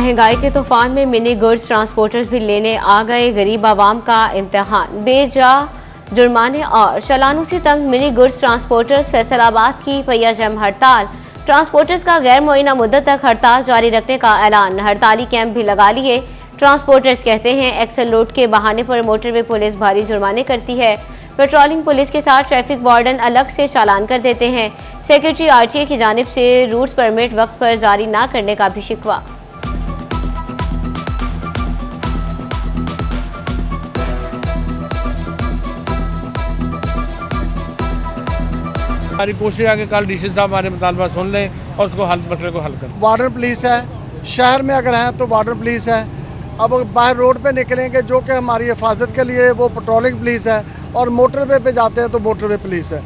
महंगाई के तूफान में मिनी गुड्स ट्रांसपोर्टर्स भी लेने आ गए गरीब आवाम का इम्तिहान। बेजा जुर्माने और चालानों से तंग मिनी गुड्स ट्रांसपोर्टर्स फैसलाबाद की पहिया जम हड़ताल। ट्रांसपोर्टर्स का गैर मुअय्यना मुद्दत तक हड़ताल जारी रखने का ऐलान। हड़ताली कैंप भी लगा लिए। ट्रांसपोर्टर्स कहते हैं एक्सेल लोड के बहाने पर मोटरवे पुलिस भारी जुर्माने करती है। पेट्रोलिंग पुलिस के साथ ट्रैफिक वार्डन अलग से चालान कर देते हैं। सेक्रेटरी आरटीए की जानिब से रूट्स परमिट वक्त पर जारी न करने का भी शिकवा। हमारी कोशिश है कि कल डीसी साहब हमारे मुतालबा सुन लें और उसको मसले को हल करें। वार्डन पुलिस है, शहर में अगर है तो वार्डन पुलिस है। अब बाहर रोड पे निकलेंगे जो कि हमारी हिफाजत के लिए वो पेट्रोलिंग पुलिस है, और मोटरवे पे जाते हैं तो मोटरवे पुलिस है।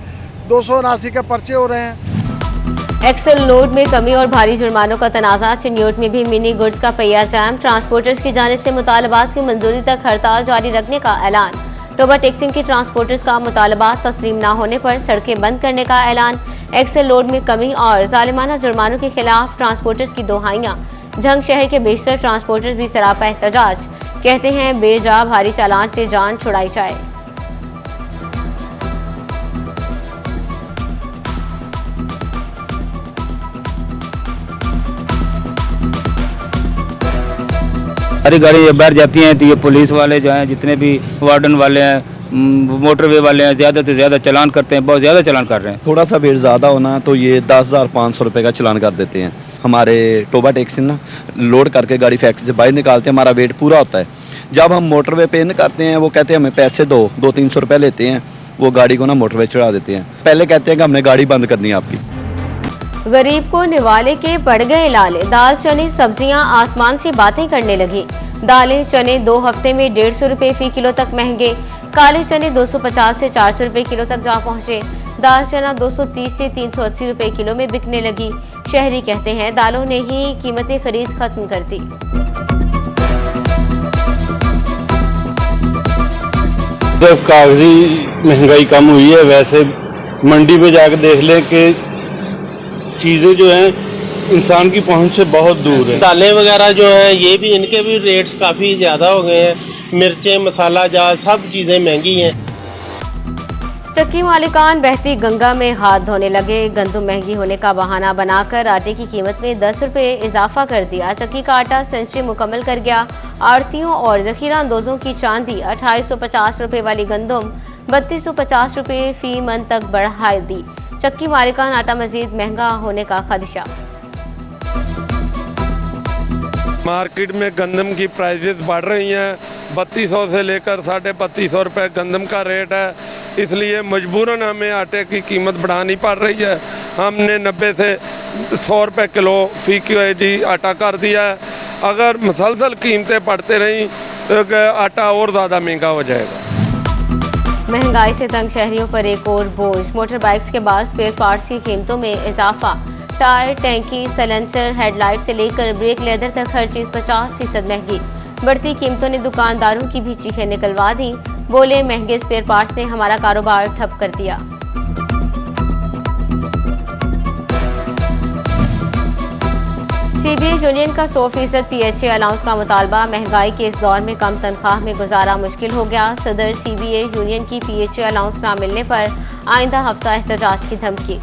279 के पर्चे हो रहे हैं। एक्सेल लोड में कमी और भारी जुर्मानों का तनाज़ा। चिन्योट में भी मिनी गुड्स का पहिया जाम। ट्रांसपोर्टर्स की जानिब से मुतालबात की मंजूरी तक हड़ताल जारी रखने का ऐलान। टोबा टेक्सिंग की ट्रांसपोर्टर्स का मुतालबात तस्लीम न होने पर सड़कें बंद करने का ऐलान। एक्सेल लोड में कमी और जालिमाना जुर्मानों के खिलाफ ट्रांसपोर्टर्स की दोहाइयां। झंग शहर के बेशतर ट्रांसपोर्टर्स भी सरापा एहतजाज। कहते हैं बेजा भारी चालान से जान छुड़ाई जाए। सारी गाड़ी बाहर जाती हैं तो ये पुलिस वाले जो हैं, जितने भी वार्डन वाले हैं, मोटरवे वाले हैं, ज़्यादा से ज़्यादा चालान करते हैं। बहुत ज़्यादा चालान कर रहे हैं। थोड़ा सा वेट ज़्यादा होना तो ये 10,500 रुपये का चालान कर देते हैं। हमारे टोबा टैक्सी ना लोड करके गाड़ी फैक्ट्री से बाहर निकालते हैं, हमारा वेट पूरा होता है। जब हम मोटरवे पे इन करते हैं वो कहते हैं हमें पैसे दो, 200-300 रुपये लेते हैं। वो गाड़ी को ना मोटरवे चढ़ा देते हैं। पहले कहते हैं कि हमने गाड़ी बंद करनी है आपकी। गरीब को निवाले के पड़ गए लाले। दाल चने सब्जियां आसमान से बातें करने लगी। दालें चने 2 हफ्ते में 150 रुपए फी किलो तक महंगे। काले चने 250 से 400 रुपए किलो तक जा पहुंचे। दाल चना 230 से 380 रुपए किलो में बिकने लगी। शहरी कहते हैं दालों ने ही कीमतें खरीद खत्म कर दी। जब कागजी महंगाई कम हुई है, वैसे मंडी पे जाकर देख लें कि चीजें जो हैं इंसान की पहुंच से बहुत दूर है। दालें वगैरह जो है ये भी, इनके भी रेट्स काफी ज्यादा हो गए हैं। मिर्चें, मसाला जात, सब चीजें महंगी हैं। चक्की मालिकान बहती गंगा में हाथ धोने लगे। गंदम महंगी होने का बहाना बनाकर आटे की कीमत में 10 रुपए इजाफा कर दिया। चक्की का आटा सेंचुरी मुकम्मल कर गया। आड़तियों और जखीरा अंदोजों की चांदी 2850 रुपए वाली गंदम 3250 रुपए फी मन तक बढ़ा दी। चक्की मालिकान आटा मजीद महंगा होने का खदशा। मार्केट में गंदम की प्राइसेस बढ़ रही हैं। 3200 से लेकर 3250 रुपए गंदम का रेट है। इसलिए मजबूरन हमें आटे की कीमत बढ़ानी पड़ रही है। हमने 90 से 100 रुपए किलो फी केजी आटा कर दिया है। अगर मुसलसल कीमतें बढ़ते रहीं तो आटा और ज़्यादा महंगा हो जाएगा। महंगाई से तंग शहरियों पर एक और बोझ। मोटर बाइक्स के बाद स्पेयर पार्ट्स की कीमतों में इजाफा। टायर, टैंकी, सलेंसर, हेडलाइट से लेकर ब्रेक लेदर तक हर चीज 50% महंगी। बढ़ती कीमतों ने दुकानदारों की भी चीखें निकलवा दी। बोले महंगे स्पेयर पार्ट्स ने हमारा कारोबार ठप कर दिया। सीबीए यूनियन का 100% पीएचए अलाउंस का मुतालबा। महंगाई के इस दौर में कम तनख्वाह में गुजारा मुश्किल हो गया। सदर सीबीए यूनियन की पीएचए अलाउंस न मिलने पर आइंदा हफ्ता एहतजाज की धमकी।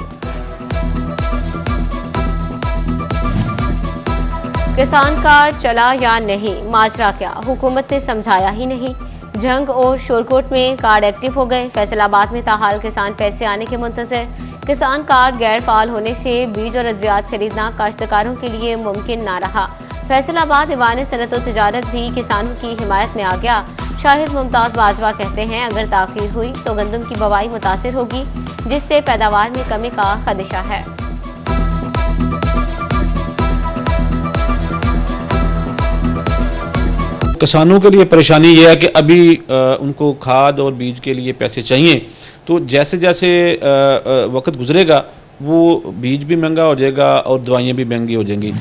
किसान कार्ड चला या नहीं, माजरा क्या, हुकूमत ने समझाया ही नहीं। झंग और शोरकोट में कार्ड एक्टिव हो गए। फैसलाबाद में ताहाल किसान पैसे आने के मुंतजर। किसान कार्ड गैर फाल होने से बीज और अद्वियात खरीदना काश्तकारों के लिए मुमकिन ना रहा। फैसलाबाद दीवान सनत और तिजारत भी किसानों की हिमायत में आ गया। शाहिद मुमताज बाजवा कहते हैं अगर ताखीर हुई तो गंदम की बुवाई मुतासिर होगी, जिससे पैदावार में कमी का खदशा है। किसानों के लिए परेशानी यह है कि अभी उनको खाद और बीज के लिए पैसे चाहिए, तो जैसे जैसे वक्त गुजरेगा वो बीज भी महंगा हो जाएगा और दवाइयाँ भी महंगी हो जाएंगी।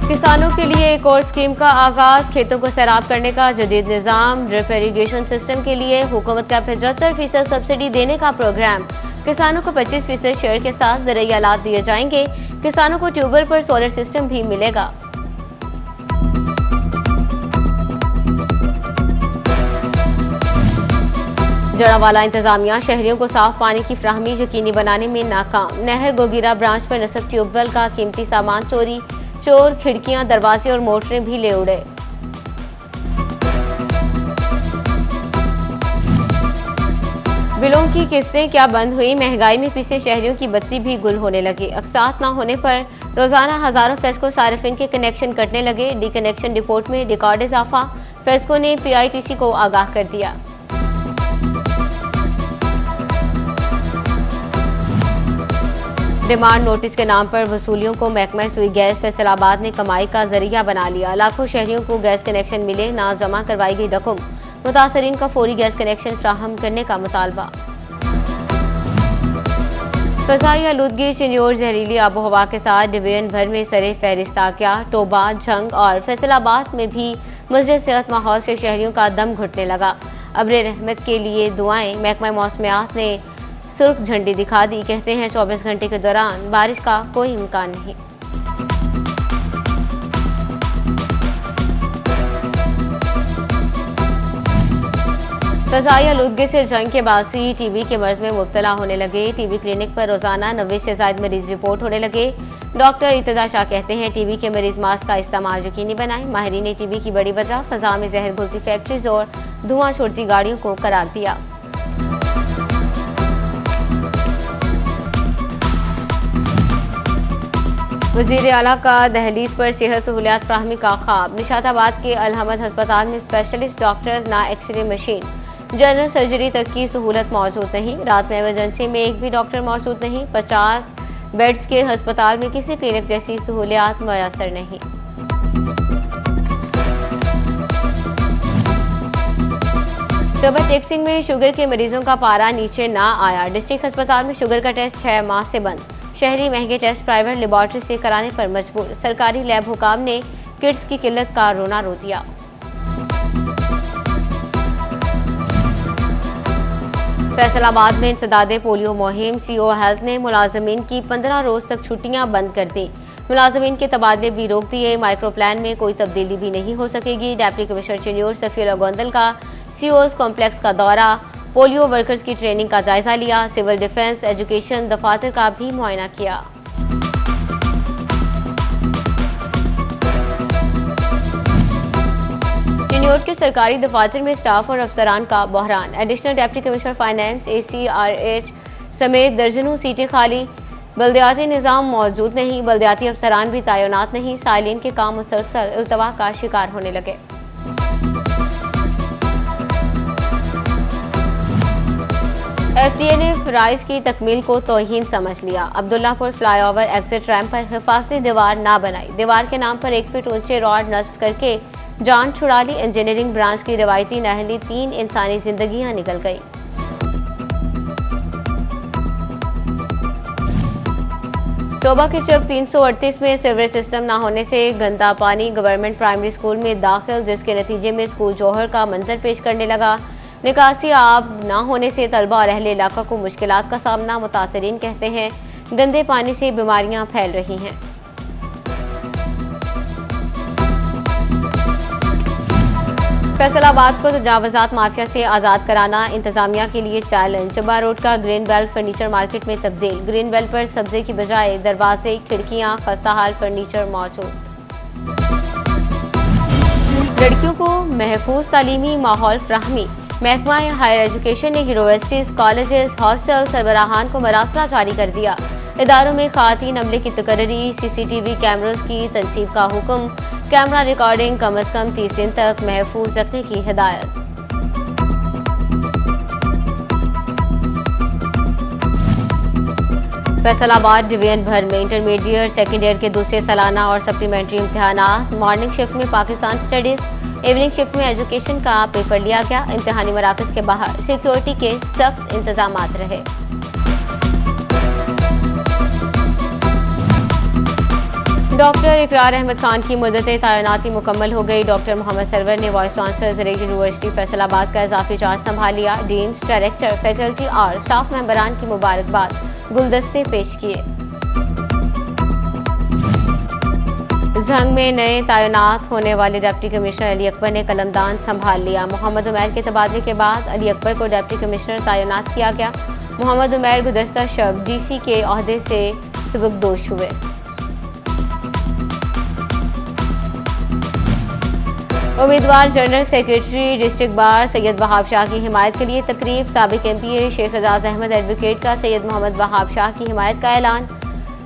किसानों के लिए एक और स्कीम का आगाज। खेतों को सैराब करने का जदीद निजाम। ड्रिप इरीगेशन सिस्टम के लिए हुकूमत का 75% सब्सिडी देने का प्रोग्राम। किसानों को 25% शेयर के साथ ज़रूरी आलात दिए जाएंगे। किसानों को ट्यूबवेल पर सोलर सिस्टम भी मिलेगा। जड़ावाला इंतजामिया शहरियों को साफ पानी की फ्राहमी यकीनी बनाने में नाकाम। नहर गोगीरा ब्रांच पर नस्ब ट्यूबवेल का कीमती सामान चोरी, चोर खिड़कियां, दरवाजे और मोटरें भी ले उड़े। बिलों की किस्तें क्या बंद हुई, महंगाई में पिसे शहरियों की बत्ती भी गुल होने लगी। अकसात न होने पर रोजाना हजारों फेस्को सार्फिन के कनेक्शन कटने लगे। डी कनेक्शन रिपोर्ट में रिकॉर्ड इजाफा, फेस्को ने पीआईटीसी को आगाह कर दिया। डिमांड नोटिस के नाम पर वसूलियों को महकमा सुई गैस फैसलाबाद ने कमाई का जरिया बना लिया। लाखों शहरियों को गैस कनेक्शन मिले, ना जमा करवाई गई रकम। मुतासरीन का फौरी गैस कनेक्शन फ्राहम करने का मुतालबा। फजाई आलूदगी, चिन्योर जहरीली आबो हवा के साथ डिवीजन भर में सरे फहरिस्त आ गया। टोबा, झंग और फैसलाबाद में भी मुज़र सेहत माहौल से शहरियों का दम घुटने लगा। अब्रे रहमत के लिए दुआएं, महकमा मौसमियात ने सुर्ख झंडी दिखा दी। कहते हैं 24 घंटे के दौरान बारिश का कोई इम्कान नहीं। फजाई आलूदगी से जंग के बासी टीबी के मर्ज में मुब्तला होने लगे। टीबी क्लिनिक पर रोजाना 90 से ज्यादा मरीज रिपोर्ट होने लगे। डॉक्टर इत्तदा शाह कहते हैं टीबी के मरीज मास्क का इस्तेमाल यकीनी बनाएं। माहिरीन ने टीबी की बड़ी वजह फजा में जहर घुलती फैक्ट्रीज और धुआं छोड़ती गाड़ियों को करार दिया। वजीर आला का दहलीज पर सेहत सहूलियात फ्राहमी का ख्वाब। निशाताबाद के अलहमद अस्पताल में स्पेशलिस्ट डॉक्टर्स, ना एक्सरे मशीन, जनरल सर्जरी तक की सहूलत मौजूद नहीं। रात में इमरजेंसी में एक भी डॉक्टर मौजूद नहीं। 50 बेड्स के अस्पताल में किसी क्लिनिक जैसी सहूलियात मुयसर नहीं। टोबा टेक्सिंग में शुगर के मरीजों का पारा नीचे ना आया। डिस्ट्रिक्ट अस्पताल में शुगर का टेस्ट 6 माह से बंद। शहरी महंगे टेस्ट प्राइवेट लेबॉर्ट्री से कराने पर मजबूर। सरकारी लैब हुकाम ने किट्स की किल्लत का रोना रो दिया। फैसलाबाद में इंसदादे पोलियो मुहिम, सीओ हेल्थ ने मुलाजमीन की 15 रोज तक छुट्टियां बंद कर दी। मुलाजमीन के तबादले भी रोक दिए। माइक्रो प्लान में कोई तब्दीली भी नहीं हो सकेगी। डिप्टी कमिश्नर चिन्योर सफीरा गोंदल का सीओस कॉम्प्लेक्स का दौरा, पोलियो वर्कर्स की ट्रेनिंग का जायजा लिया। सिविल डिफेंस, एजुकेशन दफातर का भी मुआयना किया। चिन्योर के सरकारी दफातर में स्टाफ और अफसरान का बहरान। Additional deputy commissioner finance, ACRH समेत दर्जनों सीटें खाली। बल्दियाती निजाम मौजूद नहीं। बल्दियाती अफसरान भी तैनात नहीं। साइलिन के काम मुसलसल इल्तवा का शिकार होने लगे। FDA ने फराइज की तकमील को तौहीन समझ लिया। अब्दुल्लापुर फ्लाईओवर एग्जिट रैंप पर हिफाजती दीवार ना बनाई। दीवार के नाम पर 1 फीट ऊंचे रॉड नस्ब करके जान छुड़ा ली। इंजीनियरिंग ब्रांच की रिवायती नहली 3 इंसानी जिंदगियां निकल गई। टोबा के चौक 338 में सीवरेज सिस्टम न होने से गंदा पानी गवर्नमेंट प्राइमरी स्कूल में दाखिल, जिसके नतीजे में स्कूल जौहर का मंजर पेश करने लगा। निकासी आब न होने से तलबा और अहले इलाका को मुश्किलात का सामना। मुतासरीन कहते हैं गंदे पानी से बीमारियां फैल रही हैं। फैसलाबाद को तजावजात माफिया से आजाद कराना इंतजामिया के लिए चैलेंज। चबा रोड का ग्रीन बेल्ट फर्नीचर मार्केट में तब्दील। ग्रीन बेल्ट पर सब्जे की बजाय दरवाजे, खिड़कियां, खस्ताहाल फर्नीचर मौजूद। लड़कियों को महफूज तालीमी माहौल फ्राहमी। महकमा हायर एजुकेशन ने यूनिवर्सिटीज, कॉलेजेस, हॉस्टल सरबराहान को मरासला जारी कर दिया। इदारों में खातीन अमले की तकर्री, CCTV कैमरों की तनसीब का हुक्म। कैमरा रिकॉर्डिंग कम अज कम 30 दिन तक महफूज रखने की हिदायत। फैसलाबाद डिवीजन भर में इंटरमीडिएट, सेकेंड ईयर के दूसरे सालाना और सप्लीमेंट्री इम्तिहानात। मॉर्निंग शिफ्ट में पाकिस्तान स्टडीज, इवनिंग शिफ्ट में एजुकेशन का पेपर लिया गया। इम्तिहानी मराकज के बाहर सिक्योरिटी के सख्त इंतजामात रहे। डॉक्टर इकरार अहमद खान की मुद्दत तैनाती मुकम्मल हो गई। डॉक्टर मोहम्मद सरवर ने वाइस चांसलर ज़रिए यूनिवर्सिटी फैसलाबाद का इजाफी चार्ज संभाल लिया। डीन्स, डायरेक्टर, फैकल्टी और स्टाफ मेंबरान की मुबारकबाद, गुलदस्ते पेश किए। झंग में नए तैनात होने वाले डिप्टी कमिश्नर अली अकबर ने कलमदान संभाल लिया। मोहम्मद उमैर के तबादले के बाद अली अकबर को डिप्टी कमिश्नर तैनात किया गया। मोहम्मद उमैर गुज़श्ता शब डीसी के ओहदे से सुबकदोश हुए। उम्मीदवार general secretary district bar Syed Wahab Shah की हिमायत के लिए तकरीब। साबिक एमपीए शेख एजाज अहमद एडवोकेट का सैयद मोहम्मद वहाब शाह की हिमायत का ऐलान।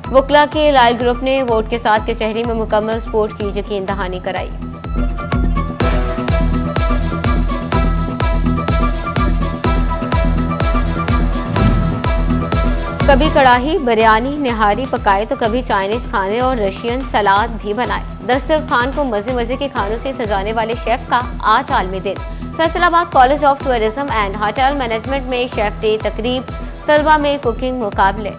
वकला के लायल ग्रुप ने वोट के साथ कचहरी में मुकम्मल सपोर्ट की यकीन दहानी कराई। कभी कड़ाही, बिरयानी, निहारी पकाए तो कभी चाइनीज खाने और रशियन सलाद भी बनाए। दस्तरखान को मजे मजे के खानों से सजाने वाले शेफ का आज आलमी दिन। Faisalabad college of tourism and hotel management में शेफ डे तकरीब, तलबा में कुकिंग मुकाबले।